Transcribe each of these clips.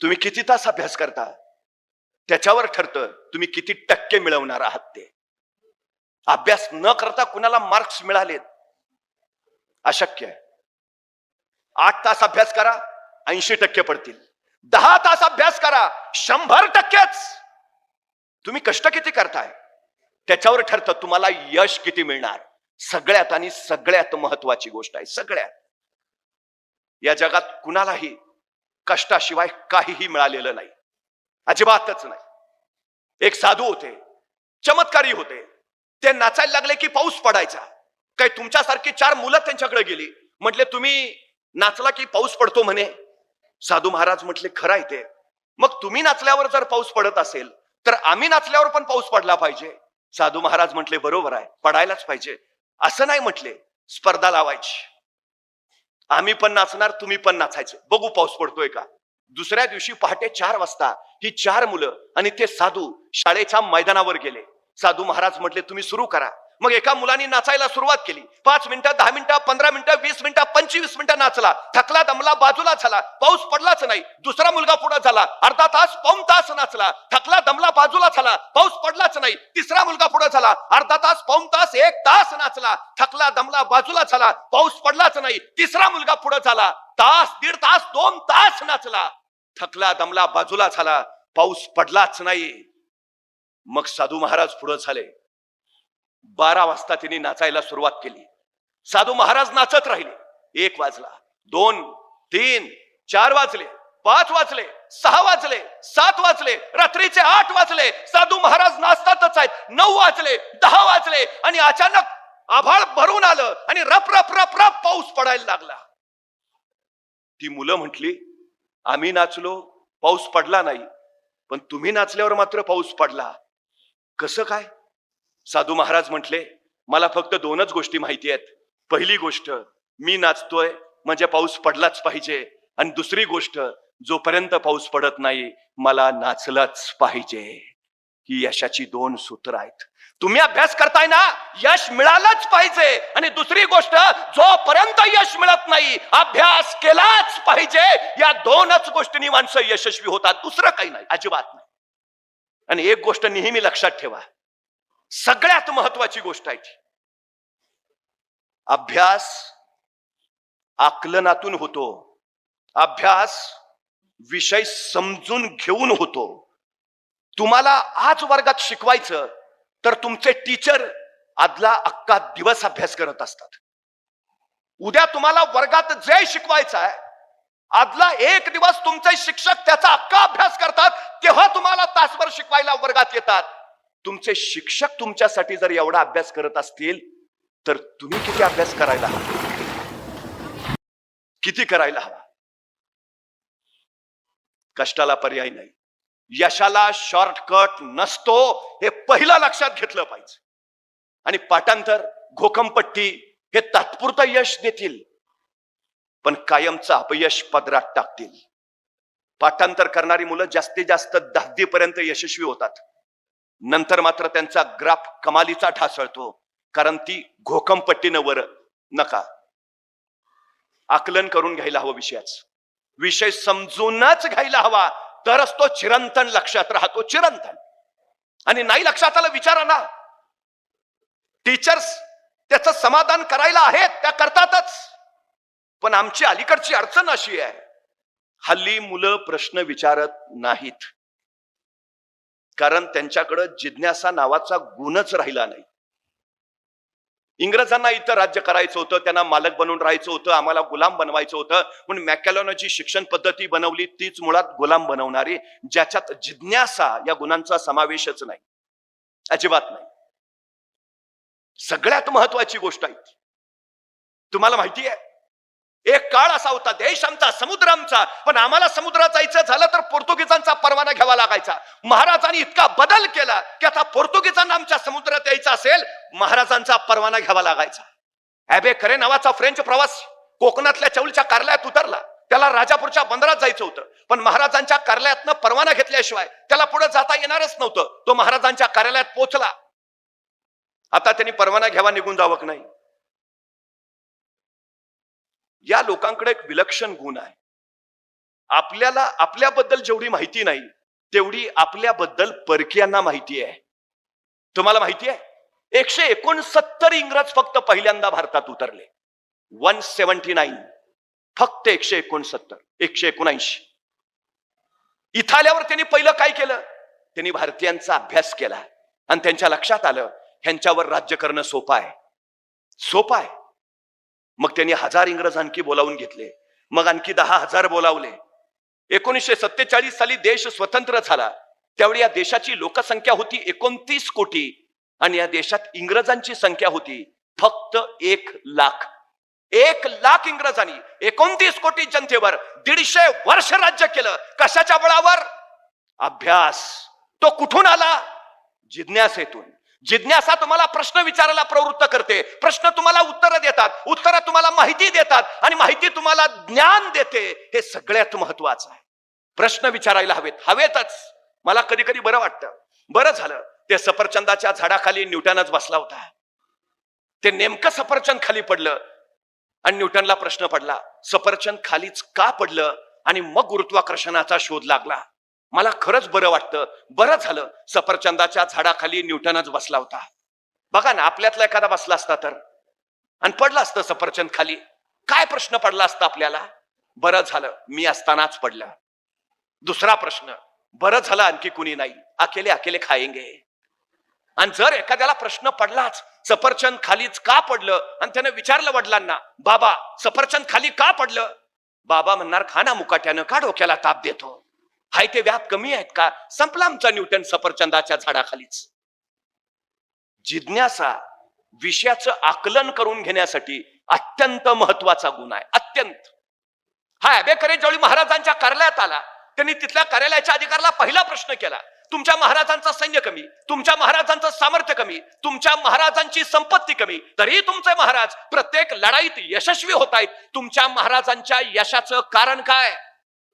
तुम्ही किती तास अभ्यास करता त्याच्यावर ठरतं तुम्ही किती टक्के मिळवणार आहात ते. अभ्यास न करता कुणाला मार्क्स मिळालेत अशक्य आहे. 8 तास अभ्यास करा 80% पडतील. 10 तास अभ्यास करा 100%च. तुम्ही कष्ट किती करताय त्याच्यावर ठरतं तुम्हाला यश किती मिळणार. सगळ्यात आणि सगळ्यात महत्वाची गोष्ट आहे. सगळ्यात या जगात कुणालाही कष्टाशिवाय काहीही मिळालेलं नाही, अजिबातच नाही. एक साधू होते, चमत्कारी होते. ते नाचायला लागले की पाऊस पडायचा. काय तुमच्यासारखी 4 मुलं त्यांच्याकडे गेली, म्हटले तुम्ही नाचला की पाऊस पडतो म्हणे. साधू महाराज म्हटले खरं आहे ते. मग तुम्ही नाचल्यावर जर पाऊस पडत असेल तर आम्ही नाचल्यावर पण पाऊस पडला पाहिजे. साधू महाराज म्हटले बरोबर आहे, पडायलाच पाहिजे. असं नाही म्हटले, स्पर्धा लावायची. आम्ही पण नाचणार तुम्ही पण नाचायचे, बघू पाऊस पडतोय का. दुसऱ्या दिवशी पहाटे 4 वाजता ही 4 मुलं आणि ते साधू शाळेच्या मैदानावर गेले. साधू महाराज म्हटले तुम्ही सुरू करा. मग एका मुलाने नाचायला सुरुवात केली. 5 मिनिटं, 10 मिनिटं, 15 मिनिटं, 20 मिनिटं, 25 मिनिटं नाचला. थकला दमला बाजूला झाला, पाऊस पडलाच नाही. दुसरा मुलगा पुढे झाला, अर्धा तास पाऊण तास नाचला. थकला दमला बाजूला झाला, पाऊस पडलाच नाही. तिसरा मुलगा पुढे झाला, अर्धा तास पाऊण तास 1 तास नाचला. थकला दमला बाजूला झाला, पाऊस पडलाच नाही. तिसरा मुलगा पुढे झाला, तास, 1.5 तास, 2 तास नाचला. थकला दमला बाजूला झाला, पाऊस पडलाच नाही. मग साधू महाराज पुढे झाले. 12 वाजता त्यांनी नाचायला सुरुवात केली. साधू महाराज नाचत राहिले. 1 वाजला, 2, 3, 4 वाजले, 5 वाजले, 6 वाजले, 7 वाजले, रात्रीचे 8 वाजले. साधू महाराज नाचतातच आहेत. 9 वाजले, 10 वाजले आणि अचानक आभाळ भरून आलं आणि रप रप रप रप पाऊस पडायला लागला. ती मुलं म्हटली आम्ही नाचलो पाऊस पडला नाही, पण तुम्ही नाचल्यावर मात्र पाऊस पडला, कसं काय. साधू महाराज म्हटले मला फक्त 2च गोष्टी माहिती आहेत. पहिली गोष्ट मी नाचतोय म्हणजे पाऊस पडलाच पाहिजे, आणि दुसरी गोष्ट जोपर्यंत पाऊस पडत नाही मला नाचलंच पाहिजे. ही यशाची 2 सूत्र आहेत. तुम्ही अभ्यास करताय ना, यश मिळालंच पाहिजे. आणि दुसरी गोष्ट जोपर्यंत यश मिळत नाही अभ्यास केलाच पाहिजे. या 2च गोष्टींनी माणसं यशस्वी होतात, दुसरं काही नाही, अजिबात नाही. आणि एक गोष्ट नेहमी लक्षात ठेवा, सगळ्यात महत्वाची गोष्ट आहे ती अभ्यास आकलनातून होतो. अभ्यास विषय समजून घेऊन होतो. तुम्हाला आज वर्गात शिकवायचं तर तुमचे टीचर आदला अख्खा दिवस अभ्यास करत असतात. उद्या तुम्हाला वर्गात जे शिकवायचं आहे आदला 1 दिवस तुमचे शिक्षक त्याचा अख्खा अभ्यास करतात, तेव्हा तुम्हाला तासभर शिकवायला वर्गात येतात. तुमचे शिक्षक तुमच्यासाठी जर एवढा अभ्यास करत असतील तर तुम्ही किती अभ्यास करायला हवा, किती करायला हवा. कष्टाला पर्याय नाही, यशाला शॉर्टकट नसतो, हे पहिला लक्षात घेतलं पाहिजे. आणि पाठांतर, घोकमपट्टी हे तात्पुरतं यश देतील पण कायमचं अपयश पदरात टाकतील. पाठांतर करणारी मुलं जास्तीत जास्त 10वी पर्यंत यशस्वी होतात. नंतर मात्र त्यांचा ग्राफ कमालीचा ढासळतो, कारण ती घोकमपट्टीनं वर नका. आकलन करून घ्यायला हवं विषयाच, विषय समजूनच घ्यायला हवा, तरच तो चिरंतन लक्षात राहतो, चिरंतन. आणि नाही लक्षात आलं विचारा ना, टीचर्स त्याचं समाधान करायला आहेत, त्या करतातच. पण आमची अलीकडची अडचण अशी आहे, हल्ली मुलं प्रश्न विचारत नाहीत, कारण त्यांच्याकडे जिज्ञासा नावाचा गुणच राहिला नाही. इंग्रजांना इथं राज्य करायचं होतं, त्यांना मालक बनवून राहायचं होतं, आम्हाला गुलाम बनवायचं होतं. म्हणून मॅकॅलॉनची शिक्षण पद्धती बनवली, तीच मुळात गुलाम बनवणारी, ज्याच्यात जिज्ञासा या गुणांचा समावेशच नाही, अजिबात नाही. सगळ्यात महत्वाची गोष्ट आहे, तुम्हाला माहिती आहे एक काळ असा होता, देश आमचा समुद्र आमचा, पण आम्हाला समुद्रात जायचं झालं तर पोर्तुगीजांचा परवाना घ्यावा लागायचा. महाराजांनी इतका बदल केला की आता पोर्तुगीजांना आमच्या समुद्रात यायचं असेल महाराजांचा परवाना घ्यावा लागायचा. ॲबे करे नावाचा फ्रेंच प्रवास कोकणातल्या चौलच्या कार्यालयात उतरला. त्याला राजापूरच्या बंदरात जायचं होतं, पण महाराजांच्या कार्यालयातनं परवाना घेतल्याशिवाय त्याला पुढे जाता येणारच नव्हतं. तो महाराजांच्या कार्यालयात पोहोचला. आता त्यांनी परवाना घ्यावा, निघून जावं की नाही. या लोकांकडे एक विलक्षण गुण आहे, आपल्याला आपल्याबद्दल जेवढी माहिती नाही तेवढी आपल्याबद्दल परकीयांना माहिती आहे. तुम्हाला माहिती आहे 169 इंग्रज फक्त पहिल्यांदा भारतात उतरले. 179, फक्त 169, 179. इथं आल्यावर त्यांनी पहिलं काय केलं? त्यांनी भारतीयांचा अभ्यास केला आणि त्यांच्या लक्षात आलं ह्यांच्यावर राज्य करणं सोपं आहे, सोपं आहे. मग त्यांनी 1000 इंग्रज आणखी बोलावून घेतले, मग आणखी 10,000 बोलावले. 1947 साली देश स्वतंत्र झाला. त्यावेळी या देशाची लोकसंख्या होती 29 कोटी आणि या देशात इंग्रजांची संख्या होती फक्त 1 लाख. 1 लाख इंग्रजांनी 29 कोटी जनतेवर 150 वर्ष राज्य केलं. कशाच्या बळावर? अभ्यास. तो कुठून आला? जिज्ञासेतून. जिज्ञासा तुम्हाला प्रश्न विचारायला प्रवृत्त करते. प्रश्न तुम्हाला उत्तर देतात, उत्तर तुम्हाला माहिती देतात आणि माहिती तुम्हाला ज्ञान देते. हे सगळ्यात महत्वाचं आहे. प्रश्न विचारायला हवेतच. मला कधी कधी बरं वाटतं, बरं झालं ते सफरचंदाच्या झाडाखाली न्यूटनच बसला होता. ते नेमकं सफरचंद खाली पडलं आणि न्यूटनला प्रश्न पडला सफरचंद खालीच का पडलं, आणि मग गुरुत्वाकर्षणाचा शोध लागला. मला खरंच बरं वाटतं, बरं झालं सफरचंदाच्या झाडाखाली न्यूटनच बसला होता. बघा ना, आपल्यातला एखादा बसला असता तर आणि पडला असतं सफरचंद खाली, काय प्रश्न पडला असता आपल्याला? बरं झालं मी असतानाच पडलं. दुसरा प्रश्न, बरं झालं आणखी कुणी नाही, अकेले अकेले खाएंगे. आणि जर एखाद्याला प्रश्न पडलाच सफरचंद खालीच का पडलं आणि त्याने विचारलं वडिलांना, बाबा सफरचंद खाली का पडलं? बाबा म्हणणार, खाना मुकाट्यानं का डोक्याला ताप देतो, हाय ते व्याप कमी आहेत का? संपला आमचा न्यूटन सफरचंदाच्या झाडाखालीच. जिज्ञासा विषयाचं आकलन करून घेण्यासाठी अत्यंत महत्वाचा गुण आहे, अत्यंत. हा अबेकरे ज्यावेळी महाराजांच्या कार्यालयात आला, त्यांनी तिथल्या कार्यालयाच्या अधिकाऱ्याला पहिला प्रश्न केला, तुमच्या महाराजांचं सैन्य कमी, तुमच्या महाराजांचं सामर्थ्य कमी, तुमच्या महाराजांची संपत्ती कमी, तरी तुमचे महाराज प्रत्येक लढाईत यशस्वी होत आहेत. तुमच्या महाराजांच्या यशाचं कारण काय?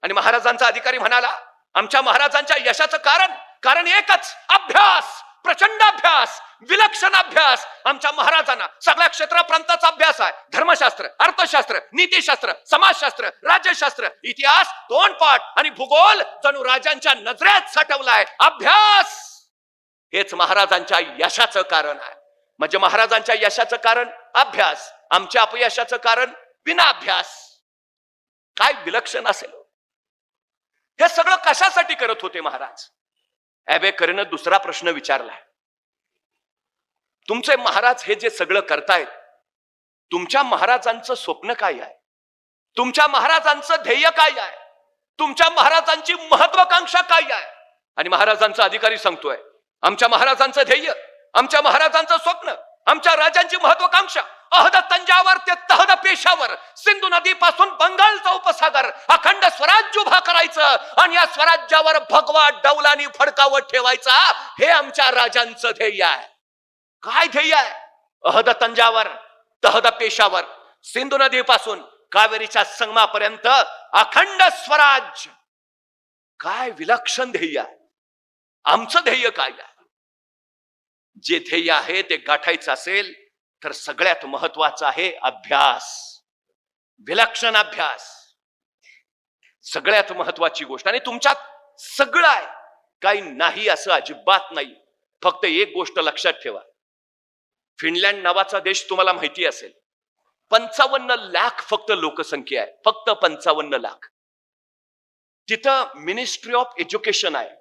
आणि महाराजांचा अधिकारी म्हणाला, आमच्या महाराजांच्या यशाचं कारण एकच, अभ्यास, प्रचंड अभ्यास, विलक्षण अभ्यास. आमच्या महाराजांना सगळ्या क्षेत्र प्रांताचा अभ्यास आहे. धर्मशास्त्र, अर्थशास्त्र, नीतिशास्त्र, समाजशास्त्र, राज्यशास्त्र, इतिहास, तोंडपाठ आणि भूगोल जणू राजांच्या नजरेत साठवलाय. अभ्यास हेच महाराजांच्या यशाचं कारण आहे. म्हणजे महाराजांच्या यशाचं कारण अभ्यास, आमच्या अपयशाचं कारण विना अभ्यास. काय विलक्षण असेल. हे सगळं कशासाठी करत होते महाराज? अबेकरेनं दुसरा प्रश्न विचारलाय, तुमचे महाराज हे जे सगळं करतायत, तुमच्या महाराजांचं स्वप्न काय आहे? तुमच्या महाराजांचं ध्येय काय आहे? तुमच्या महाराजांची महत्वाकांक्षा काय आहे? आणि महाराजांचा अधिकारी सांगतोय, आमच्या महाराजांचं ध्येय, आमच्या महाराजांचं स्वप्न, आमच्या राजांची महत्वाकांक्षा अहद तंजावर ते तहद पेशावर, सिंधू नदी पासून बंगालचा उपसागर, अखंड स्वराज्य उभा करायचं आणि या स्वराज्यावर भगवा डौलानी फडकावत ठेवायचा, हे आमच्या राजांचं ध्येय आहे. काय ध्येय आहे? अहद तंजावर, तहद पेशावर, सिंधू नदी पासून कावेरीच्या संगमापर्यंत अखंड स्वराज्य. काय विलक्षण ध्येय आहे. आमचं ध्येय काय आहे? जे ध्येय आहे ते गाठायचं असेल तर सगळ्यात महत्वाचं आहे अभ्यास, विलक्षण अभ्यास. सगळ्यात महत्वाची गोष्ट. आणि तुमच्यात सगळं आहे, काही नाही असं अजिबात नाही. फक्त एक गोष्ट लक्षात ठेवा, फिनलँड नावाचा देश तुम्हाला माहिती असेल, 55 लाख फक्त लोकसंख्या आहे, फक्त 55 लाख. तिथं मिनिस्ट्री ऑफ एज्युकेशन आहे,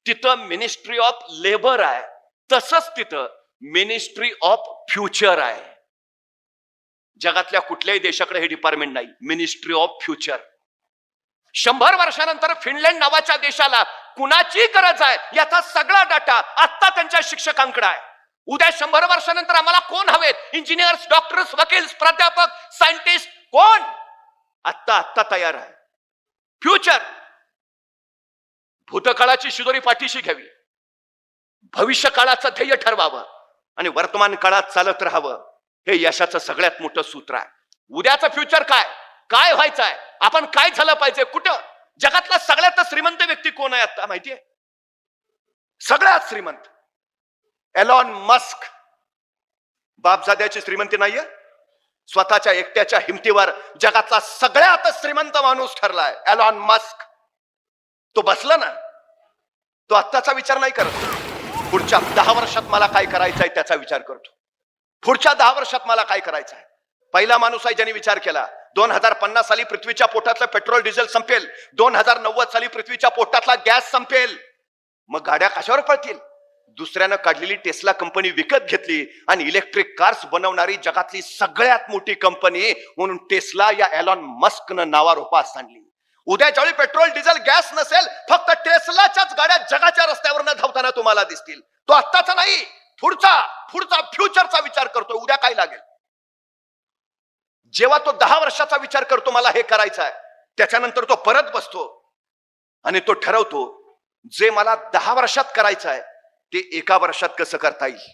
तिथं मिनिस्ट्री ऑफ लेबर आहे, तसंच तिथं मिनिस्ट्री ऑफ फ्युचर आहे. जगातल्या कुठल्याही देशाकडे हे डिपार्टमेंट नाही, मिनिस्ट्री ऑफ फ्युचर. 100 वर्षानंतर फिनलँड नावाच्या देशाला कुणाची गरज आहे याचा सगळा डाटा आता त्यांच्या शिक्षकांकडे आहे. उद्या 100 वर्षानंतर आम्हाला कोण हवेत? इंजिनियर्स, डॉक्टर्स, वकील, प्राध्यापक, सायंटिस्ट, कोण? आता तयार आहे. फ्युचर. भूतकाळाची शिदोरी पाठीशी घ्यावी, भविष्य काळाचं ध्येय ठरवावं आणि वर्तमान काळात चालत राहावं. हे यशाचं सगळ्यात मोठं सूत्र आहे. उद्याचं फ्युचर काय व्हायचं आहे, आपण काय झालं पाहिजे, कुठं? जगातला सगळ्यात श्रीमंत व्यक्ती कोण आहे आता माहितीये? सगळ्यात श्रीमंत एलॉन मस्क. बापजाद्याची श्रीमंती नाहीये, स्वतःच्या एकट्याच्या हिमतीवर जगातला सगळ्यात श्रीमंत माणूस ठरलाय एलॉन मस्क. तो बसला ना, तो आत्ताचा विचार नाही करत, पुढच्या 10 वर्षात मला काय करायचंय त्याचा विचार करतो. पुढच्या 10 वर्षात मला काय करायचंय. पहिला माणूस आहे ज्याने विचार केला 2050 साली पृथ्वीच्या पोटातलं पेट्रोल डिझेल संपेल, 2090 साली पृथ्वीच्या पोटातला गॅस संपेल, मग गाड्या कशावर पळतील. दुसऱ्यानं काढलेली टेस्ला कंपनी विकत घेतली आणि इलेक्ट्रिक कार्स बनवणारी जगातली सगळ्यात मोठी कंपनी म्हणून टेस्ला या एलॉन मस्कनं नावारूपास आणली. उद्या ज्यावेळी पेट्रोल डिझेल गॅस नसेल, फक्त टेस्लाच्याच गाड्या जगाच्या रस्त्यावर धावताना तुम्हाला दिसतील. तो आत्ताचा नाही, पुढचा फ्युचरचा विचार करतोय, उद्या काय लागेल. जेव्हा तो 10 वर्षाचा विचार करतो मला हे करायचं आहे, त्याच्यानंतर तो परत बसतो आणि तो ठरवतो जे मला 10 वर्षात करायचं आहे ते 1 वर्षात कसं करता येईल.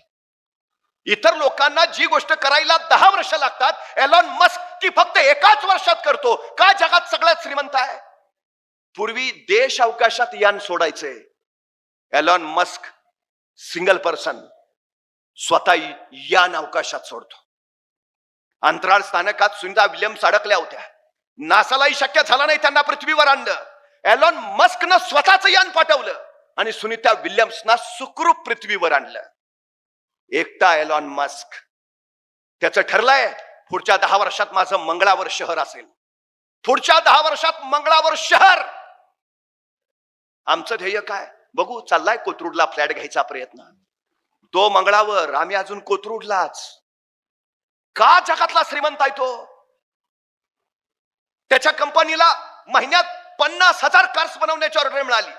इतर लोकांना जी गोष्ट करायला 10 वर्ष लागतात, एलॉन मस्क ती फक्त 1 वर्षात करतो. का? जगात सगळ्यात श्रीमंत आहे. पूर्वी देश अवकाशात यान सोडायचंय, एलॉन मस्क सिंगल पर्सन स्वतः यान अवकाशात सोडतो. अंतराळ स्थानकात सुनिता विल्यम्स अडकल्या होत्या, नासालाही शक्य झालं नाही त्यांना पृथ्वीवर आणलं. एलॉन मस्कनं स्वतःच यान पाठवलं आणि सुनिता विल्यम्सना सुखरूप पृथ्वीवर आणलं. एकटा एलॉन मस्क. त्याचं ठरलंय पुढच्या 10 वर्षात माझं मंगळावर शहर असेल, पुढच्या 10 वर्षात मंगळावर शहर. आमचं ध्येय काय बघू, चाललाय कोथरूडला फ्लॅट घ्यायचा प्रयत्न. तो मंगळावर, आम्ही अजून कोथरूडलाच. का? जगातला श्रीमंत आहे तो. त्याच्या कंपनीला महिन्यात 50,000 कार्स बनवण्याची ऑर्डर मिळाली.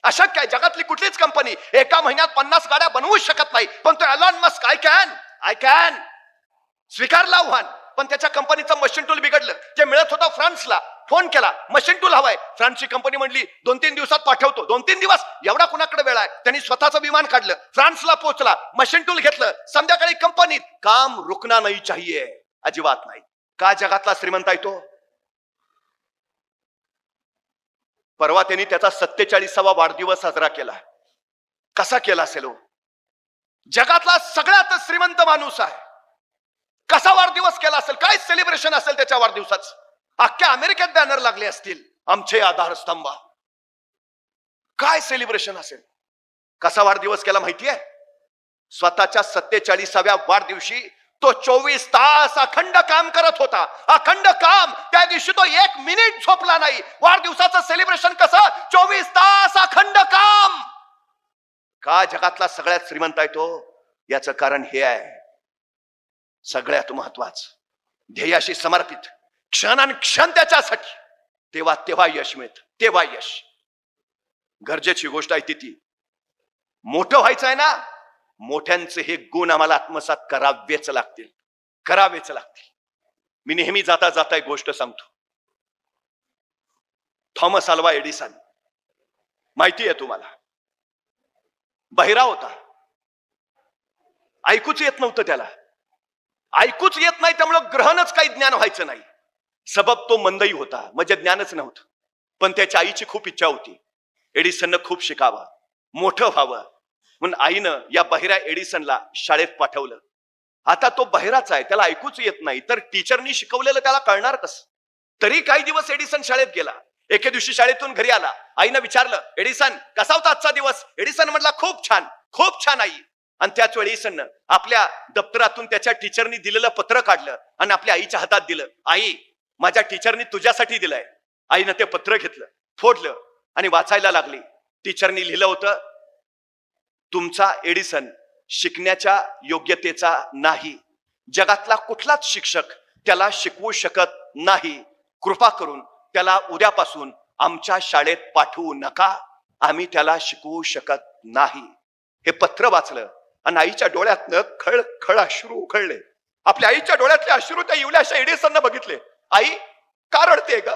अशक्य आहे, जगातली कुठलीच कंपनी एका महिन्यात 50 गाड्या बनवू शकत नाही. पण तो एलॉन मस्क आय कॅन स्वीकारला आव्हान. पण त्याच्या कंपनीचं मशीन टूल बिघडलं, जे मिळत होतं फ्रान्सला. फोन केला, मशीन टूल हवाय. फ्रान्सची कंपनी म्हणली 2-3 दिवसात पाठवतो. 2-3 दिवस एवढा कुणाकडे वेळ आहे. त्यांनी स्वतःचं विमान काढलं, फ्रान्सला पोहोचला, मशीन टूल घेतलं. संध्याकाळी कंपनीत काम रुकना नाही चाहिए, अजिबात नाही. का? जगातला श्रीमंत आहे तो. परवा त्यांनी त्याचा 47वा वाढदिवस साजरा केला. कसा केला असेल हो? जगातला सगळ्यात श्रीमंत माणूस आहे, कसा वाढदिवस केला असेल, काय सेलिब्रेशन असेल त्याच्या वाढदिवसाचं. अख्ख्या अमेरिकेत बॅनर लागले असतील, आमचे आधारस्तंभ. काय सेलिब्रेशन असेल, कसा वाढदिवस केला माहितीये. स्वतःच्या 47व्या वाढदिवशी तो 24 तास अखंड काम करत होता. अखंड काम. त्या दिवशी तो 1 मिनिट झोपला नाही. वाढदिवसाचं सेलिब्रेशन कसं? 24 तास अखंड काम. का? जगातला सगळ्यात श्रीमंत आहे तो. याचं कारण हे आहे, सगळ्यात महत्वाचं, ध्येयाशी समर्पित क्षण त्याच्यासाठी. तेव्हा यश मिळत, तेव्हा यश. गरजेची गोष्ट आहे ती मोठं व्हायचं आहे ना, मोठ्यांचे हे गुण आम्हाला आत्मसात करावेच लागतील. मी नेहमी जाता जाता एक गोष्ट सांगतो. थॉमस अल्वा एडिसन माहिती आहे तुम्हाला, बहिरा होता. ऐकूच येत नव्हतं त्याला. ऐकूच येत नाही त्यामुळं ग्रहणच काही ज्ञान व्हायचं नाही. सबब तो मंदही होता, म्हणजे ज्ञानच नव्हतं. पण त्याच्या आईची खूप इच्छा होती एडिसननं खूप शिकावं, मोठं व्हावं. म्हणून आईनं या बहिरा एडिसनला शाळेत पाठवलं. आता तो बहिराच आहे, त्याला ऐकूच येत नाही, तर टीचरनी शिकवलेलं त्याला कळणार कसं. तरी काही दिवस एडिसन शाळेत गेला. एके दिवशी शाळेतून घरी आला. आईनं विचारलं, एडिसन कसा होता आजचा दिवस. एडिसन म्हटला, खूप छान आई. आणि त्याच वेळी एडिसननं आपल्या दप्तरातून त्याच्या टीचरनी दिलेलं पत्र काढलं आणि आपल्या आईच्या हातात दिलं. आई, माझ्या टीचरनी तुझ्यासाठी दिलंय. आईनं ते पत्र घेतलं, फोडलं आणि वाचायला लागली. टीचरनी लिहिलं होतं, तुमचा एडिसन शिकण्याच्या योग्यतेचा नाही. जगातला कुठलाच शिक्षक त्याला शिकवू शकत नाही. कृपा करून त्याला उद्यापासून आमच्या शाळेत पाठवू नका. आम्ही त्याला शिकवू शकत नाही. हे पत्र वाचलं आणि आईच्या डोळ्यातनं खळ अश्रू उकळले. आपल्या आईच्या डोळ्यातले अश्रू त्या इवल्याशा एडिसननं बघितले. आई का रडते ग?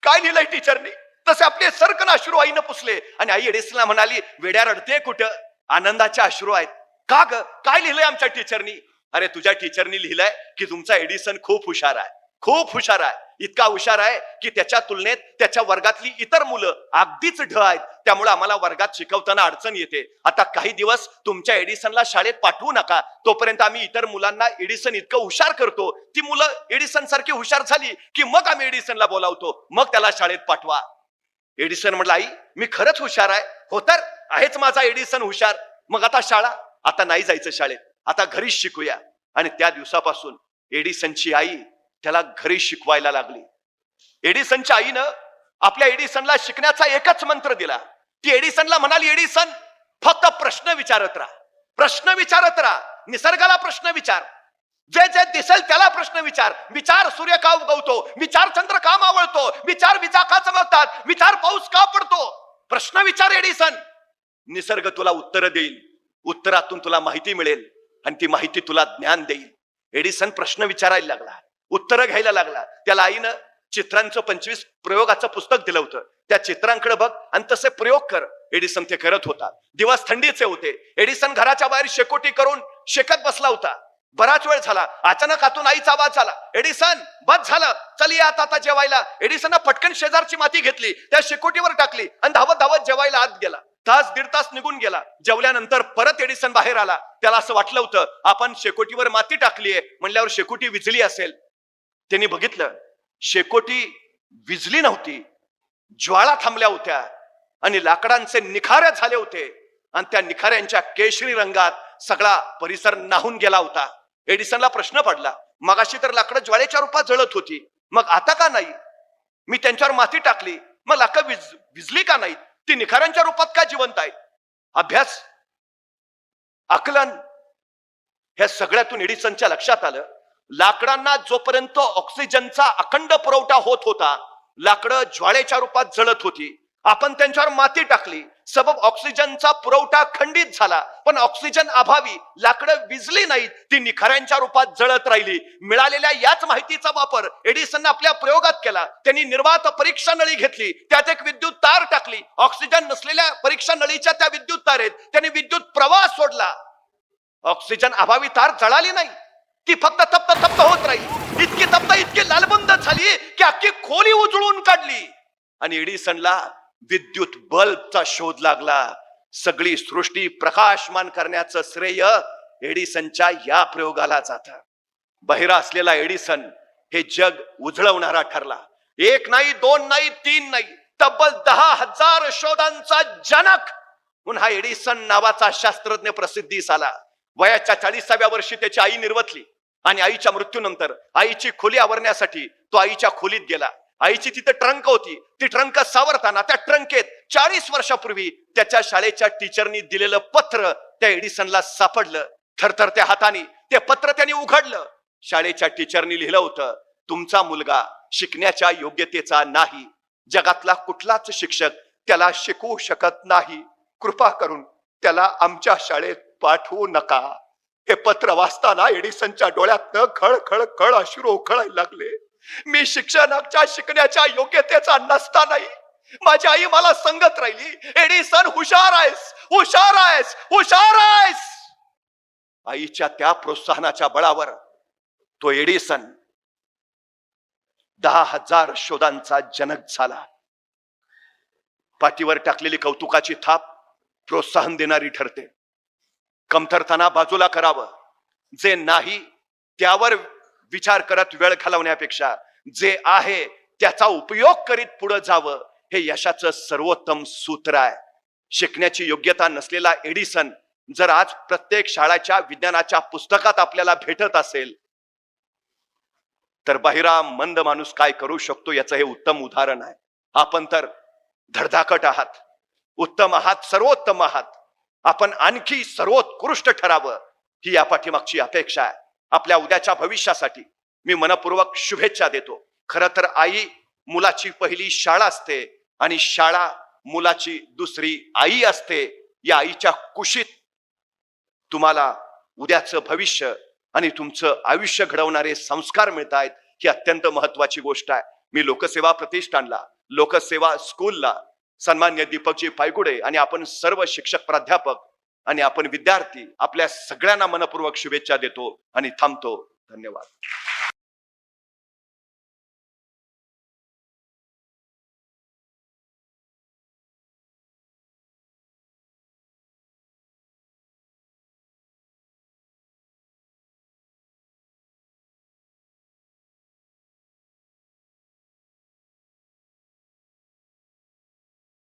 काय लिहिलंय टीचरनी? तसे आपले सरकन अश्रू आईनं पुसले आणि आई एडिसनला म्हणाली, वेड्या रडते कुठं, आनंदाचे अश्रू आहेत. का ग? काय लिहिलंय आमच्या टीचरनी? अरे तुझ्या टीचरनी लिहिलंय की तुमचा एडिसन खूप हुशार आहे. इतका हुशार आहे की त्याच्या तुलनेत त्याच्या वर्गातली इतर मुलं अगदीच ढ आहेत. त्यामुळे आम्हाला वर्गात शिकवताना अडचण येते. आता काही दिवस तुमच्या एडिसनला शाळेत पाठवू नका. तोपर्यंत आम्ही इतर मुलांना एडिसन इतकं हुशार करतो, ती मुलं एडिसन सारखी हुशार झाली की मग आम्ही एडिसनला बोलावतो, मग त्याला शाळेत पाठवा. एडिसन म्हटलं, आई मी खरंच हुशार आहे. हो तर आहेच माझा एडिसन हुशार. मग आता शाळा? आता नाही जायचं शाळेत, आता घरीच शिकूया. आणि त्या दिवसापासून एडिसनची आई त्याला घरी शिकवायला लागली. एडिसनच्या आईनं आपल्या एडिसनला शिकण्याचा एकच मंत्र दिला. ती एडिसनला म्हणाली, एडिसन फक्त प्रश्न विचारत राहा, प्रश्न विचारत राहा. निसर्गाला प्रश्न विचार, जे जे दिसेल त्याला प्रश्न विचार. विचार सूर्य का उगवतो, विचार चंद्र का मावळतो, विचार विजा का चमकतात, विचार पाऊस का पडतो. प्रश्न विचार एडिसन, निसर्ग तुला उत्तर देईल. उत्तरातून तुला माहिती मिळेल आणि ती माहिती तुला ज्ञान देईल. एडिसन प्रश्न विचारायला लागला, उत्तर घ्यायला लागला. त्याला आईनं चित्रांचं 25 प्रयोगाचं पुस्तक दिलं होतं. त्या चित्रांकडे बघ आणि तसे प्रयोग कर. एडिसन ते करत होता. दिवस थंडीचे होते. एडिसन घराच्या बाहेर शेकोटी करून शेकत बसला होता. बराच वेळ झाला. अचानक आतून आईचा आवाज आला, एडिसन बस झालं, चल या आता जेवायला. एडिसन पटकन शेजारची माती घेतली, त्या शेकोटीवर टाकली आणि धावत धावत जेवायला आत गेला. तास दीड तास निघून गेला. जेवल्यानंतर परत एडिसन बाहेर आला. त्याला असं वाटलं होतं आपण शेकोटीवर माती टाकलीये म्हणल्यावर शेकोटी विझली असेल. त्यांनी बघितलं, शेकोटी विझली नव्हती, ज्वाळा थांबल्या होत्या आणि लाकडांचे निखारे झाले होते आणि त्या निखाऱ्यांच्या केशरी रंगात सगळा परिसर नाहून गेला होता. एडिसनला प्रश्न पडला, मगाशी तर लाकडं ज्वाळेच्या रूपात जळत होती, मग आता का नाही? मी त्यांच्यावर माती टाकली, मग लाकडं विझली का नाही? ती निखाऱ्यांच्या रूपात का जिवंत आहेत? अभ्यास, आकलन, ह्या सगळ्यातून एडिसनच्या लक्षात आलं, लाकडांना जोपर्यंत ऑक्सिजनचा अखंड पुरवठा होत होता, लाकडं ज्वाळेच्या रूपात जळत होती. आपण त्यांच्यावर माती टाकली, सबब ऑक्सिजनचा पुरवठा खंडित झाला, पण ऑक्सिजन अभावी लाकडं विझली नाहीत, ती निखाऱ्यांच्या रूपात जळत राहिली. मिळालेल्या याच माहितीचा वापर एडिसन आपल्या प्रयोगात केला. त्यांनी निर्वात परीक्षा नळी घेतली, त्यात एक विद्युत तार टाकली. ऑक्सिजन नसलेल्या परीक्षा नळीच्या त्या विद्युत तारेत त्यांनी विद्युत प्रवाह सोडला. ऑक्सिजन अभावी तार जळाली नाही, ती फक्त तप्त तप्त होत राहिली. इतकी तप्त, इतकी लालबुंद झाली की अख्खी खोली उजळून काढली. आणि एडिसनला विद्युत बल्बचा शोध लागला. सगळी सृष्टी प्रकाशमान करण्याचं श्रेय एडिसनच्या या प्रयोगाला जातं. बहिरा असलेला एडिसन हे जग उजळवणारा ठरला. एक नाही, दोन नाही, तीन नाही, तब्बल 10,000 शोधांचा जनक म्हणून हा एडिसन नावाचा शास्त्रज्ञ प्रसिद्धीस आला. वयाच्या 40व्या वर्षी त्याची आई निर्वतली आणि आईच्या मृत्यूनंतर आईची खोली आवरण्यासाठी तो आईच्या खोलीत गेला. आईची तिथे ट्रंक होती. ती ट्रंक सावरताना त्या ट्रंकेत 40 वर्षापूर्वी त्याच्या शाळेच्या टीचरनी दिलेलं पत्र त्या एडिसनला सापडलं. थरथरत्या हाताने ते पत्र त्यांनी उघडलं. शाळेच्या टीचरनी लिहिलं होतं, तुमचा मुलगा शिकण्याच्या योग्यतेचा नाही, जगातला कुठलाच शिक्षक त्याला शिकवू शकत नाही, कृपा करून त्याला आमच्या शाळेत पाठवू नका. हे पत्र वाचताना एडिसनच्या डोळ्यातनं खळ खळ खळ अश्रू उखळायला लागले. मी शिकण्याच्या योग्यतेचा नसतानाही माझी आई मला सांगत राहिली, एडिसन हुशार आहेस, हुशार आहेस, हुशार आहेस. आईच्या त्या प्रोत्साहनाच्या बळावर तो एडिसन 10,000 शोधांचा जनक झाला. पाठीवर टाकलेली कौतुकाची थाप प्रोत्साहन देणारी ठरते. कमतरताना बाजूला करावं, जे नाही त्यावर विचार करत वेळ घालवण्यापेक्षा जे आहे त्याचा उपयोग करीत पुढे जावं, हे यशाचं सर्वोत्तम सूत्र आहे. शिकण्याची योग्यता नसलेला एडिसन जर आज प्रत्येक शाळेच्या विज्ञानाच्या पुस्तकात आपल्याला भेटत असेल, तर बहिरा मंद माणूस काय करू शकतो याचं हे उत्तम उदाहरण आहे. आपण तर धडधाकट आहात, उत्तम आहात, सर्वोत्तम आहात. आपण आणखी सर्वोत्कृष्ट ठरावं ही या पाठीमागची अपेक्षा आहे. आपल्या उद्याच्या भविष्यासाठी मी मनपूर्वक शुभेच्छा देतो. खरं तर आई मुलाची पहिली शाळा असते आणि शाळा मुलाची दुसरी आई असते. या आईच्या कुशीत तुम्हाला उद्याचं भविष्य आणि तुमचं आयुष्य घडवणारे संस्कार मिळत आहेत, ही अत्यंत महत्वाची गोष्ट आहे. मी लोकसेवा प्रतिष्ठानला, लोकसेवा स्कूलला सन्मान्य दीपकजी पायगुडे आणि आपण सर्व शिक्षक प्राध्यापक आणि आपण विद्यार्थी आपल्या सगळ्यांना मनपूर्वक शुभेच्छा देतो आणि थांबतो. धन्यवाद.